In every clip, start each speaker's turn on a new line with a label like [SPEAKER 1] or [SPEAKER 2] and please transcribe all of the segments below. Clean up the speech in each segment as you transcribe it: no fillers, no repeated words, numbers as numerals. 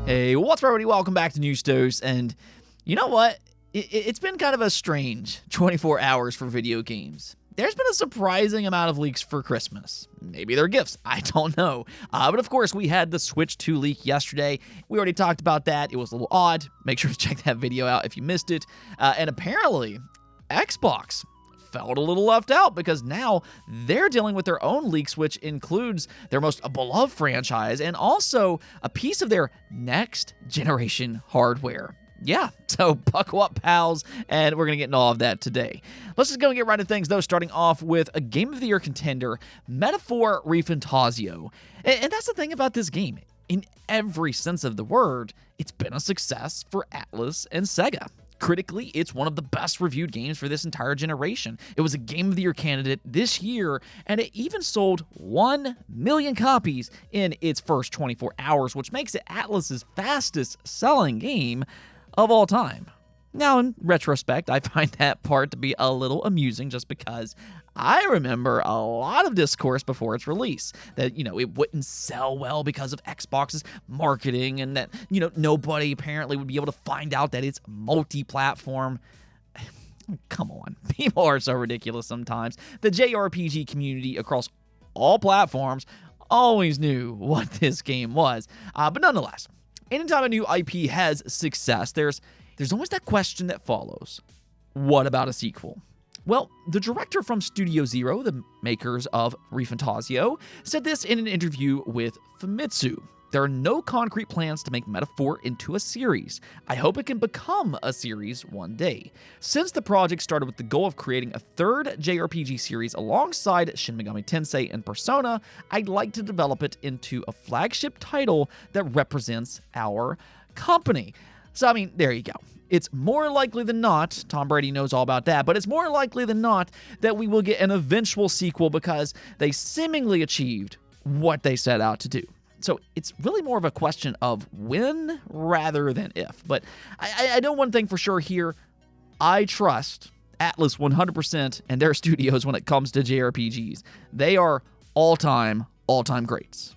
[SPEAKER 1] Hey, what's up, everybody? Welcome back to News Toast. And you know what? It's been kind of a strange 24 hours for video games. There's been a surprising amount of leaks for Christmas. Maybe they're gifts. I don't know. But of course, we had the Switch 2 leak yesterday. We already talked about that. It was a little odd. Make sure to check that video out if you missed it. And apparently, Xbox felt a little left out because now they're dealing with their own leaks, which includes their most beloved franchise and also a piece of their next generation hardware. Yeah, so buckle up, pals, and we're going to get into all of that today. Let's just go and get right into things, though, starting off with a Game of the Year contender, Metaphor Refantazio. And that's the thing about this game. In every sense of the word, it's been a success for Atlas and Sega. Critically, it's one of the best reviewed games for this entire generation. It was a Game of the Year candidate this year, and it even sold 1 million copies in its first 24 hours, which makes it Atlas's fastest selling game of all time. Now, in retrospect, I find that part to be a little amusing just because I remember a lot of discourse before its release that, it wouldn't sell well because of Xbox's marketing and that, nobody apparently would be able to find out that it's multi-platform. Come on, people are so ridiculous sometimes. The JRPG community across all platforms always knew what this game was. But nonetheless, anytime a new IP has success, there's always that question that follows. What about a sequel? Well, the director from Studio Zero, the makers of Refantazio, said this in an interview with Famitsu. There are no concrete plans to make Metaphor into a series. I hope it can become a series one day. Since the project started with the goal of creating a third JRPG series alongside Shin Megami Tensei and Persona, I'd like to develop it into a flagship title that represents our company. So, there you go. It's more likely than not, Tom Brady knows all about that, but it's more likely than not that we will get an eventual sequel because they seemingly achieved what they set out to do. So it's really more of a question of when rather than if. But I know one thing for sure here. I trust Atlas 100% and their studios when it comes to JRPGs. They are all-time greats.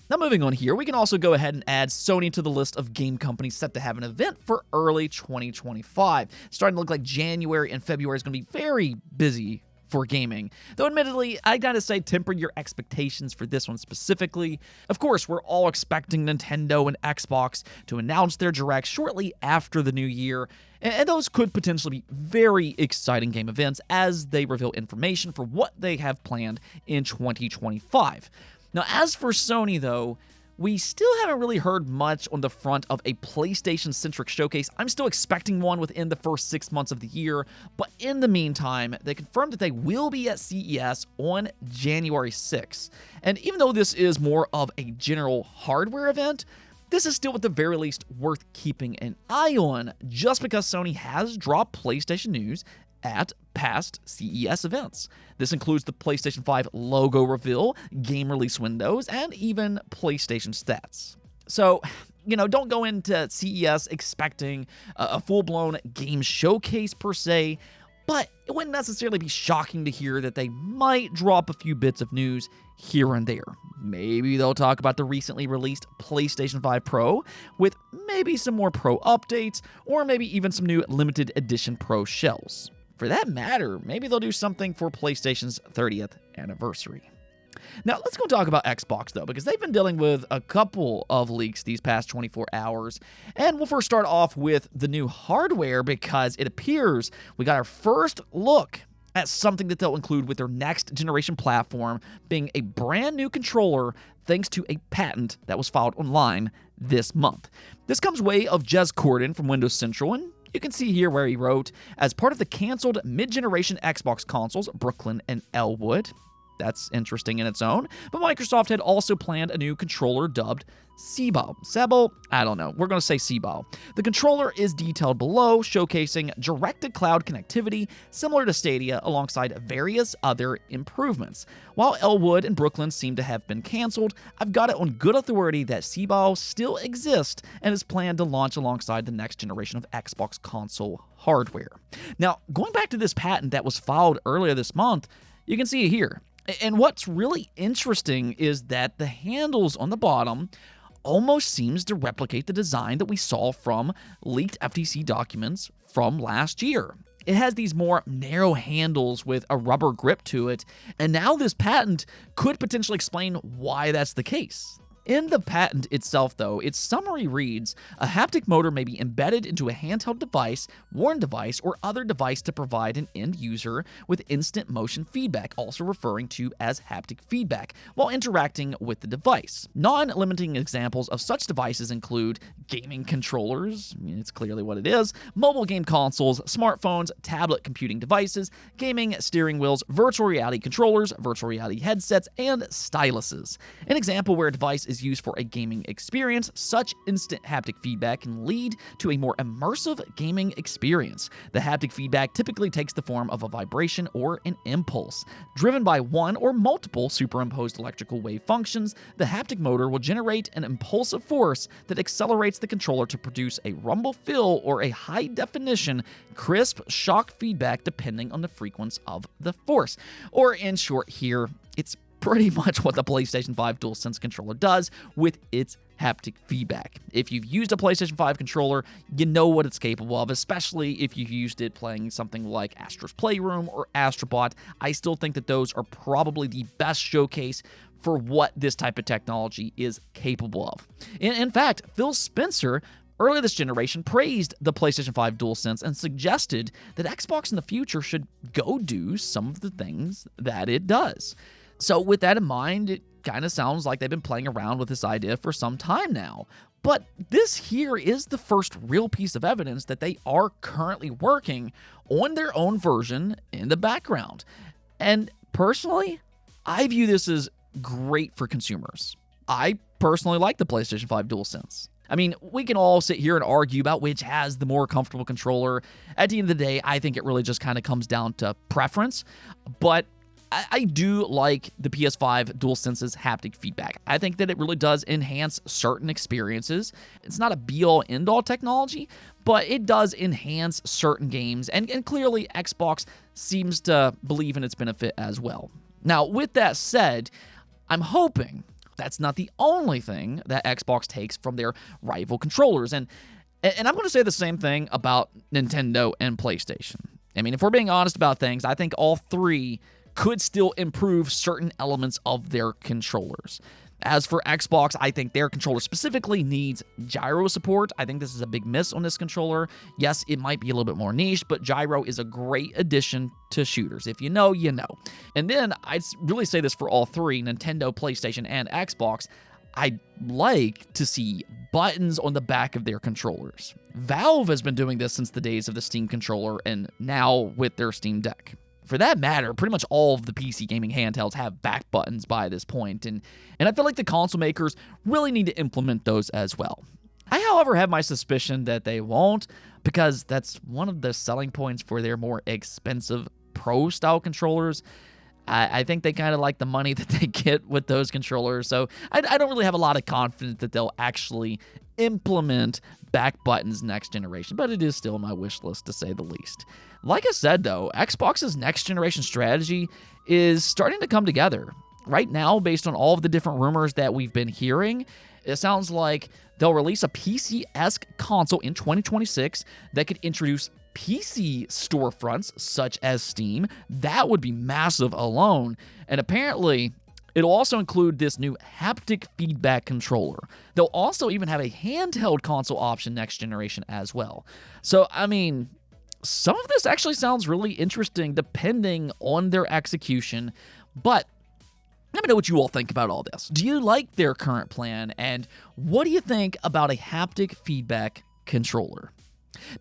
[SPEAKER 1] Now, moving on here, we can also go ahead and add Sony to the list of game companies set to have an event for early 2025. It's starting to look like January and February is going to be very busy for gaming. Though admittedly, I gotta say, temper your expectations for this one specifically. Of course, we're all expecting Nintendo and Xbox to announce their directs shortly after the new year, and those could potentially be very exciting game events as they reveal information for what they have planned in 2025. Now, as for Sony, though, we still haven't really heard much on the front of a PlayStation-centric showcase. I'm still expecting one within the first 6 months of the year, but in the meantime, they confirmed that they will be at CES on January 6th. And even though this is more of a general hardware event, this is still at the very least worth keeping an eye on, just because Sony has dropped PlayStation news at past CES events. This includes the PlayStation 5 logo reveal, game release windows, and even PlayStation stats. So, don't go into CES expecting a full-blown game showcase per se, but it wouldn't necessarily be shocking to hear that they might drop a few bits of news here and there. Maybe they'll talk about the recently released PlayStation 5 Pro with maybe some more Pro updates, or maybe even some new limited edition Pro shells. For that matter, maybe they'll do something for PlayStation's 30th anniversary. Now, let's go talk about Xbox, though, because they've been dealing with a couple of leaks these past 24 hours. And we'll first start off with the new hardware, because it appears we got our first look at something that they'll include with their next generation platform, being a brand new controller thanks to a patent that was filed online this month. This comes way of Jez Corden from Windows Central, and you can see here where he wrote, as part of the canceled mid-generation Xbox consoles, Brooklyn and Elwood. That's interesting in its own. But Microsoft had also planned a new controller dubbed Seaball. Sebel? I don't know. We're going to say Seaball. The controller is detailed below, showcasing direct-to-cloud connectivity similar to Stadia alongside various other improvements. While Elwood and Brooklyn seem to have been canceled, I've got it on good authority that Seaball still exists and is planned to launch alongside the next generation of Xbox console hardware. Now, going back to this patent that was filed earlier this month, you can see it here. And what's really interesting is that the handles on the bottom almost seems to replicate the design that we saw from leaked FTC documents from last year. It has these more narrow handles with a rubber grip to it, and now this patent could potentially explain why that's the case. In the patent itself, though, its summary reads, a haptic motor may be embedded into a handheld device, worn device, or other device to provide an end user with instant motion feedback, also referring to as haptic feedback, while interacting with the device. Non-limiting examples of such devices include gaming controllers, it's clearly what it is, mobile game consoles, smartphones, tablet computing devices, gaming steering wheels, virtual reality controllers, virtual reality headsets, and styluses. An example where a device is used for a gaming experience, such instant haptic feedback can lead to a more immersive gaming experience. The haptic feedback typically takes the form of a vibration or an impulse. Driven by one or multiple superimposed electrical wave functions, the haptic motor will generate an impulsive force that accelerates the controller to produce a rumble feel or a high-definition, crisp shock feedback depending on the frequency of the force. Or in short here, it's pretty much what the PlayStation 5 DualSense controller does with its haptic feedback. If you've used a PlayStation 5 controller, you know what it's capable of, especially if you've used it playing something like Astro's Playroom or Astrobot. I still think that those are probably the best showcase for what this type of technology is capable of. In fact, Phil Spencer earlier this generation praised the PlayStation 5 DualSense and suggested that Xbox in the future should go do some of the things that it does. So with that in mind, it kind of sounds like they've been playing around with this idea for some time now. But this here is the first real piece of evidence that they are currently working on their own version in the background. And personally, I view this as great for consumers. I personally like the PlayStation 5 DualSense. I mean, we can all sit here and argue about which has the more comfortable controller. At the end of the day, I think it really just kind of comes down to preference. But I do like the PS5 DualSense's haptic feedback. I think that it really does enhance certain experiences. It's not a be-all, end-all technology, but it does enhance certain games, and clearly Xbox seems to believe in its benefit as well. Now, with that said, I'm hoping that's not the only thing that Xbox takes from their rival controllers, and I'm going to say the same thing about Nintendo and PlayStation. I mean, if we're being honest about things, I think all three could still improve certain elements of their controllers. As for Xbox, I think their controller specifically needs gyro support. I think this is a big miss on this controller. Yes, it might be a little bit more niche, but gyro is a great addition to shooters. If you know, you know. And then I'd really say this for all three, Nintendo, PlayStation, and Xbox, I'd like to see buttons on the back of their controllers. Valve has been doing this since the days of the Steam controller, and now with their Steam Deck. For that matter, pretty much all of the PC gaming handhelds have back buttons by this point, and I feel like the console makers really need to implement those as well. I, however, have my suspicion that they won't, because that's one of the selling points for their more expensive Pro-style controllers. I think they kind of like the money that they get with those controllers, so I don't really have a lot of confidence that they'll actually implement back buttons next generation, but it is still on my wish list to say the least. Like I said, though, Xbox's next generation strategy is starting to come together. Right now, based on all of the different rumors that we've been hearing, it sounds like they'll release a PC-esque console in 2026 that could introduce PC storefronts such as Steam. That would be massive alone. And apparently, it'll also include this new haptic feedback controller. They'll also even have a handheld console option next generation as well. So, I mean, some of this actually sounds really interesting depending on their execution, but let me know what you all think about all this. Do you like their current plan, and what do you think about a haptic feedback controller?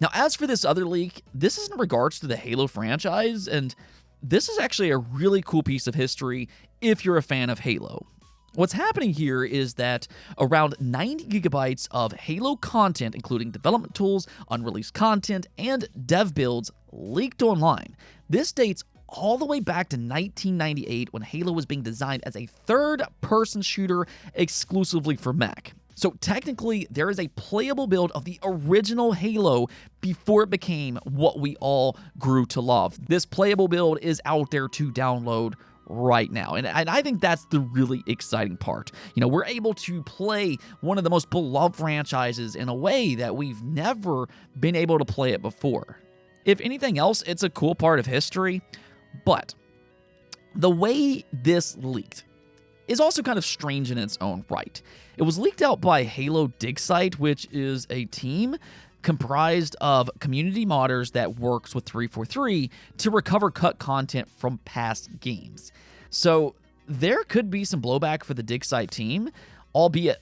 [SPEAKER 1] Now, as for this other leak, this is in regards to the Halo franchise, and this is actually a really cool piece of history if you're a fan of Halo. What's happening here is that around 90 gigabytes of Halo content, including development tools, unreleased content, and dev builds, leaked online. This dates all the way back to 1998 when Halo was being designed as a third-person shooter exclusively for Mac. So technically, there is a playable build of the original Halo before it became what we all grew to love. This playable build is out there to download right now. And I think that's the really exciting part. We're able to play one of the most beloved franchises in a way that we've never been able to play it before. If anything else, it's a cool part of history, but the way this leaked is also kind of strange in its own right. It was leaked out by Halo Dig Site, which is a team comprised of community modders that works with 343 to recover cut content from past games. So there could be some blowback for the Dig Site team, albeit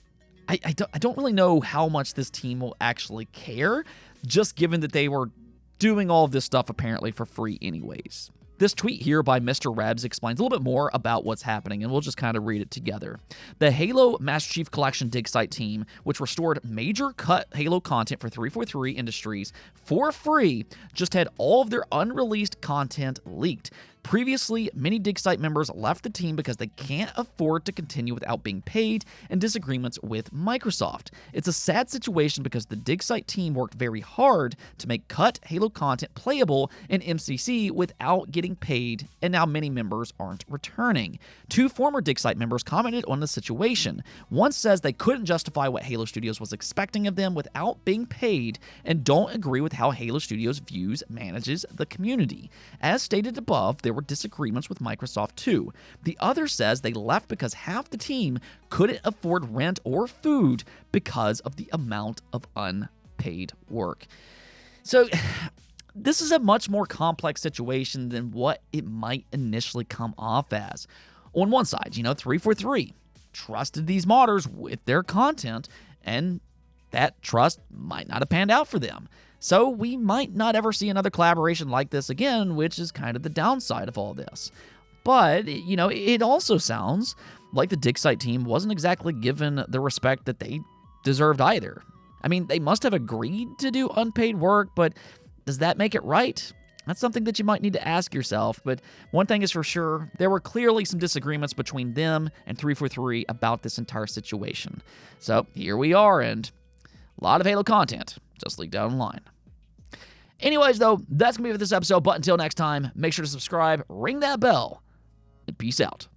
[SPEAKER 1] I don't really know how much this team will actually care, just given that they were doing all of this stuff apparently for free anyways. This tweet here by Mr. Rebs explains a little bit more about what's happening, and we'll just kind of read it together. The Halo Master Chief Collection Dig Site team, which restored major cut Halo content for 343 Industries for free, just had all of their unreleased content leaked. Previously, many Dig Site members left the team because they can't afford to continue without being paid and disagreements with Microsoft. It's a sad situation because the Dig Site team worked very hard to make cut Halo content playable in MCC without getting paid, and now many members aren't returning. 2 former Dig Site members commented on the situation. One says they couldn't justify what Halo Studios was expecting of them without being paid and don't agree with how Halo Studios manages the community. As stated above, there were disagreements with Microsoft too. The other says they left because half the team couldn't afford rent or food because of the amount of unpaid work. So this is a much more complex situation than what it might initially come off as. On one side, 343 trusted these modders with their content, and that trust might not have panned out for them. So we might not ever see another collaboration like this again, which is kind of the downside of all this. But, it also sounds like the Dig Site team wasn't exactly given the respect that they deserved either. I mean, they must have agreed to do unpaid work, but does that make it right? That's something that you might need to ask yourself, but one thing is for sure, there were clearly some disagreements between them and 343 about this entire situation. So here we are, and a lot of Halo content just leaked out online. Anyways, though, that's going to be it for this episode, but until next time, make sure to subscribe, ring that bell, and peace out.